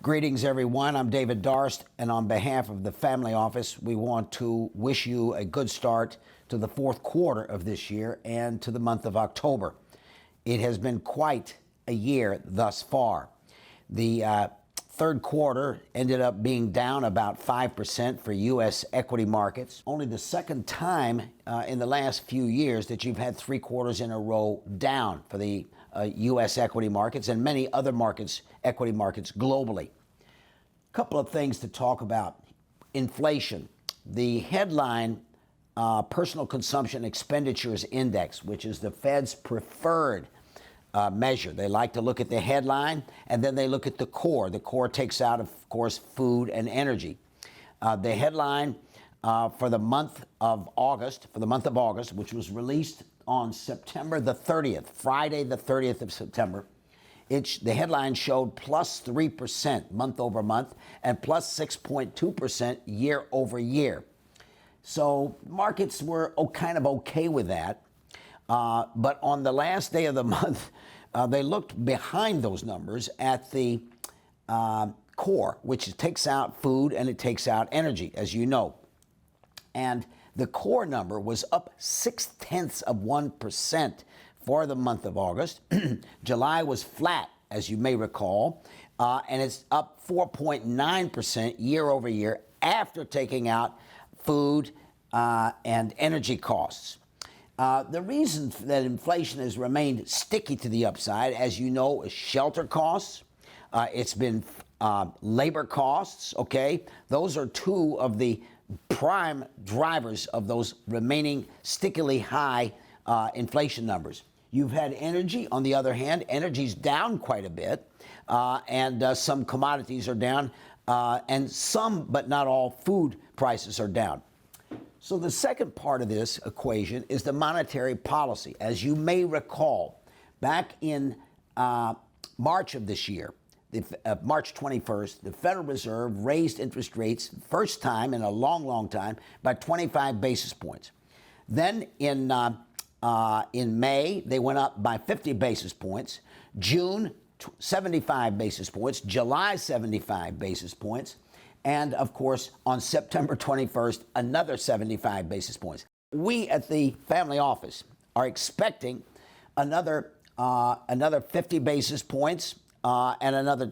Greetings, everyone. I'm David Darst, and on behalf of the family office, we want to wish you a good start to the fourth quarter of this year and to the month of October. It has been quite a year thus far. The third quarter ended up being down about 5% for U.S. equity markets. Only the second time in the last few years that you've had 3 quarters in a row down for the U.S. equity markets and many other markets, equity markets globally. A couple of things to talk about. Inflation. The headline Personal Consumption Expenditures Index, which is the Fed's preferred measure. They like to look at the headline, and then they look at the core. The core takes out, of course, food and energy. The headline for the month of August, which was released on September the 30th, Friday the 30th of September, the headline showed plus 3% month over month and plus 6.2% year over year. So markets were kind of okay with that. But on the last day of the month, they looked behind those numbers at the core, which takes out food and it takes out energy, as you know. And the core number was up 0.6% for the month of August. July was flat, as you may recall, and it's up 4.9% year over year after taking out food and energy costs. The reason that inflation has remained sticky to the upside, as you know, is shelter costs. It's been labor costs, okay? Those are two of the prime drivers of those remaining stickily high inflation numbers. You've had energy, on the other hand. Energy's down quite a bit, and some commodities are down, and some, but not all, food prices are down. So the second part of this equation is the monetary policy. As you may recall, back in March of this year, March 21st, the Federal Reserve raised interest rates, first time in a long, long time, by 25 basis points. Then in May, they went up by 50 basis points. June, 75 basis points. July, 75 basis points. And, of course, on September 21st, another 75 basis points. We at the family office are expecting another 50 basis points and another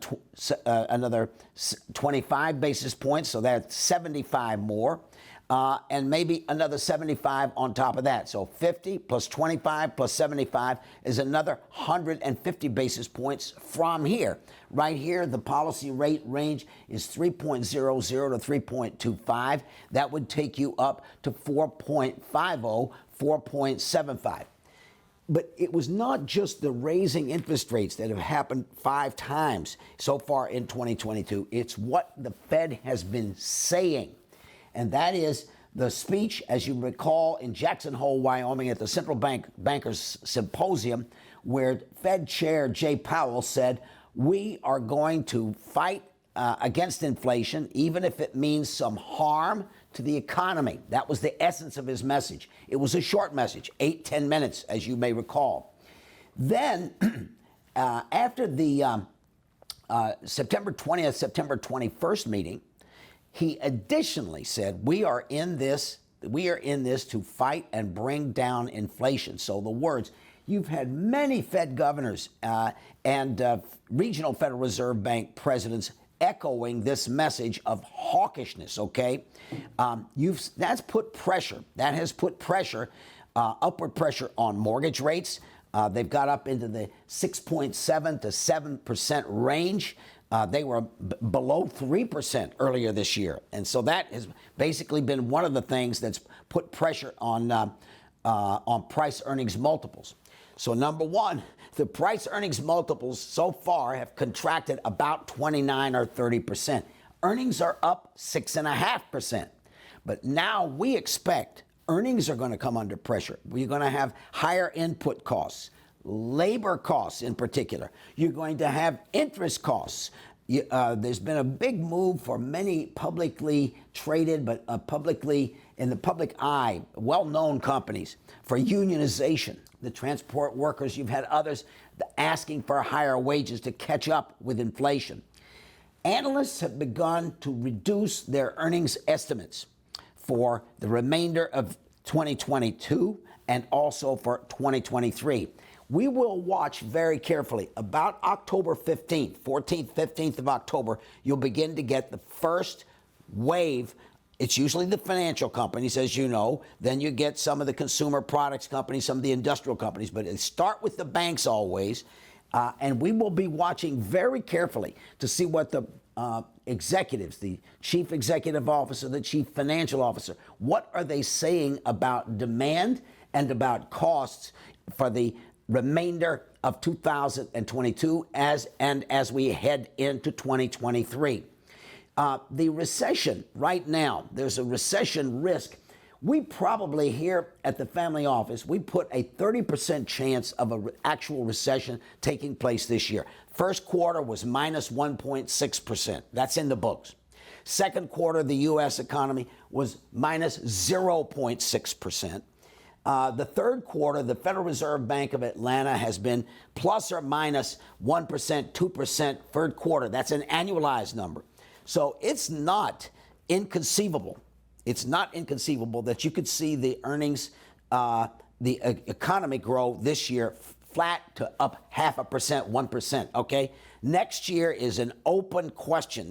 25 basis points, so that's 75 more, and maybe another 75 on top of that. So 50 plus 25 plus 75 is another 150 basis points from here. Right here, the policy rate range is 3.00 to 3.25. That would take you up to 4.50, 4.75. But it was not just the raising interest rates that have happened 5 times so far in 2022. It's what the Fed has been saying. And that is the speech, as you recall, in Jackson Hole, Wyoming, at the Central Bankers Symposium, where Fed Chair Jay Powell said, "We are going to fight against inflation, even if it means some harm to the economy." That was the essence of his message. It was a short message, 8-10 minutes, as you may recall. Then, after the September 20th, September 21st meeting, he additionally said, we are in this to fight and bring down inflation. So the words, you've had many Fed governors and regional Federal Reserve Bank presidents echoing this message of hawkishness, okay? That's put pressure. That has put pressure, upward pressure on mortgage rates. They've got up into the 6.7 to 7% range. They were below 3% earlier this year. And so that has basically been one of the things that's put pressure on price earnings multiples. So number one, the price earnings multiples so far have contracted about 29 or 30%. Earnings are up 6.5%. But now we expect earnings are going to come under pressure. We're going to have higher input costs, labor costs in particular. You're going to have interest costs. There's been a big move for many publicly traded, but publicly in the public eye, well-known companies for unionization. The transport workers, you've had others asking for higher wages to catch up with inflation. Analysts have begun to reduce their earnings estimates for the remainder of 2022 and also for 2023. We will watch very carefully. About October 15th, 14th, 15th of October, you'll begin to get the first wave. It's usually the financial companies, as you know. Then you get some of the consumer products companies, some of the industrial companies. But it start with the banks always. And we will be watching very carefully to see what the executives, the chief executive officer, the chief financial officer, what are they saying about demand and about costs for the remainder of 2022 as we head into 2023. The recession right now, there's a recession risk. We probably here at the family office, we put a 30% chance of an actual recession taking place this year. First quarter was minus 1.6%. That's in the books. Second quarter, the U.S. economy was minus 0.6%. The third quarter, the Federal Reserve Bank of Atlanta has been plus or minus 1%, 2% third quarter. That's an annualized number. So it's not inconceivable. It's not inconceivable that you could see the earnings, the economy grow this year flat to up 0.5%, 1%, okay? Next year is an open question.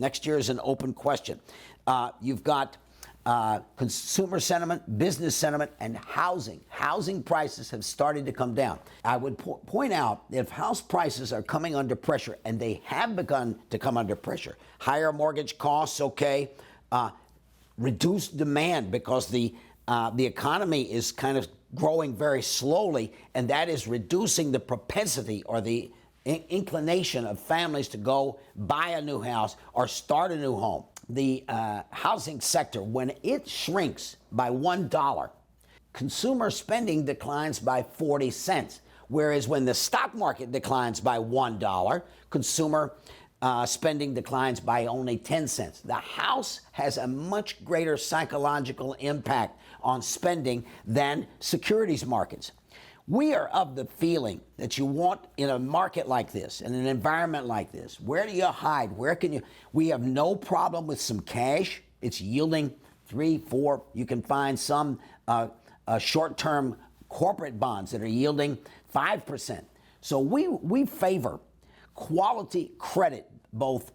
You've got consumer sentiment, business sentiment, and housing. Housing prices have started to come down. I would point out that if house prices are coming under pressure, and they have begun to come under pressure, higher mortgage costs, okay, reduced demand because the economy is kind of growing very slowly, and that is reducing the propensity or the inclination of families to go buy a new house or start a new home. The housing sector, when it shrinks by $1, consumer spending declines by 40 cents. Whereas when the stock market declines by $1, consumer spending declines by only 10 cents. The house has a much greater psychological impact on spending than securities markets. We are of the feeling that you want in a market like this, in an environment like this, where do you hide? Where can you? We have no problem with some cash. It's yielding 3, 4. You can find some short-term corporate bonds that are yielding 5%. So we favor quality credit, both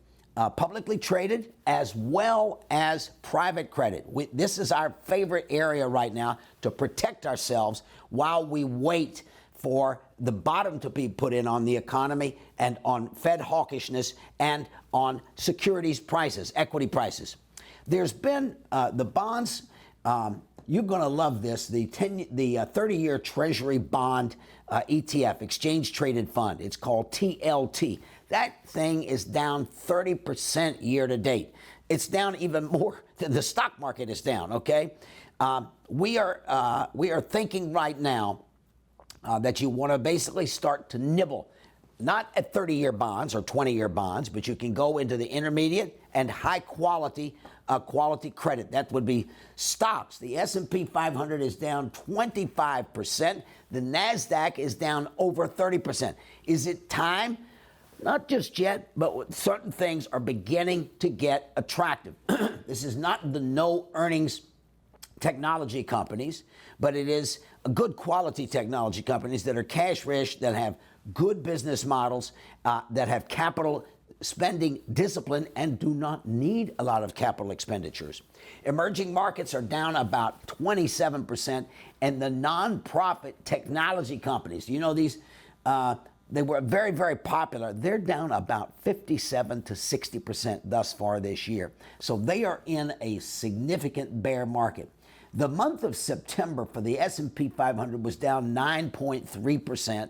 publicly traded as well as private credit. This is our favorite area right now to protect ourselves while we wait for the bottom to be put in on the economy and on Fed hawkishness and on securities prices, equity prices. There's been the bonds. You're going to love this. The 30-year Treasury bond ETF, Exchange Traded Fund. It's called TLT. That thing is down 30% year to date. It's down even more than the stock market is down, okay? We are thinking right now that you want to basically start to nibble, not at 30-year bonds or 20-year bonds, but you can go into the intermediate and high quality credit. That would be stocks. The S&P 500 is down 25%. The NASDAQ is down over 30%. Is it time? Not just yet, but certain things are beginning to get attractive. This is not the no earnings technology companies, but it is good quality technology companies that are cash rich, that have good business models, that have capital spending discipline and do not need a lot of capital expenditures. Emerging markets are down about 27%, and the nonprofit technology companies, you know, these they were very, very popular. They're down about 57 to 60% thus far this year. So they are in a significant bear market. The month of September for the S&P 500 was down 9.3%.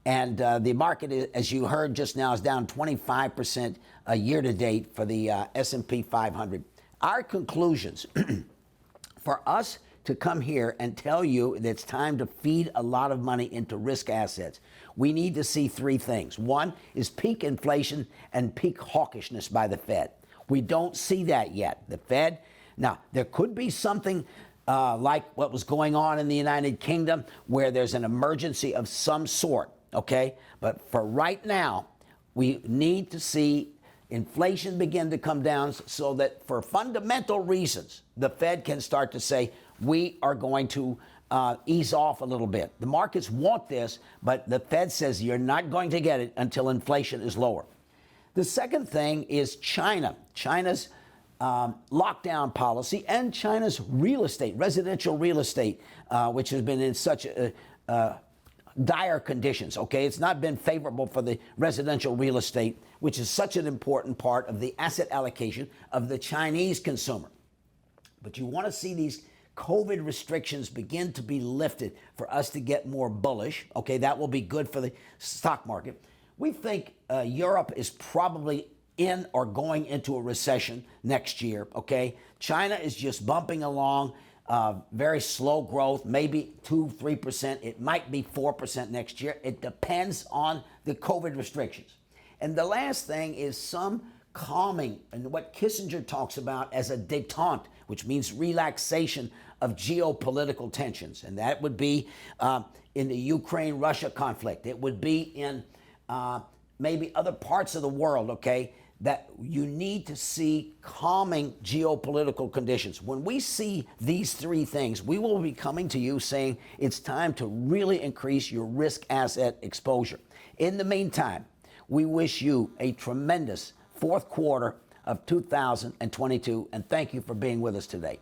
And the market, as you heard just now, is down 25% year to date for the S&P 500. Our conclusions for us to come here and tell you that it's time to feed a lot of money into risk assets, we need to see three things. One is peak inflation and peak hawkishness by the Fed. We don't see that yet. The Fed, now, there could be something like what was going on in the United Kingdom where there's an emergency of some sort, okay? But for right now, we need to see inflation begin to come down so that for fundamental reasons, the Fed can start to say, we are going to ease off a little bit. The markets want this, but the Fed says you're not going to get it until inflation is lower. The second thing is China. China's lockdown policy and China's real estate, residential real estate, which has been in such dire conditions, okay? It's not been favorable for the residential real estate, which is such an important part of the asset allocation of the Chinese consumer. But you want to see these COVID restrictions begin to be lifted for us to get more bullish, okay? That will be good for the stock market. We think Europe is probably in or going into a recession next year, okay? China is just bumping along, very slow growth, maybe 2-3%. It might be 4% next year. It depends on the COVID restrictions. And the last thing is some calming, and what Kissinger talks about as a détente, which means relaxation of geopolitical tensions. And that would be in the Ukraine-Russia conflict. It would be in maybe other parts of the world, okay, that you need to see calming geopolitical conditions. When we see these three things, we will be coming to you saying it's time to really increase your risk asset exposure. In the meantime, we wish you a tremendous fourth quarter of 2022, and thank you for being with us today.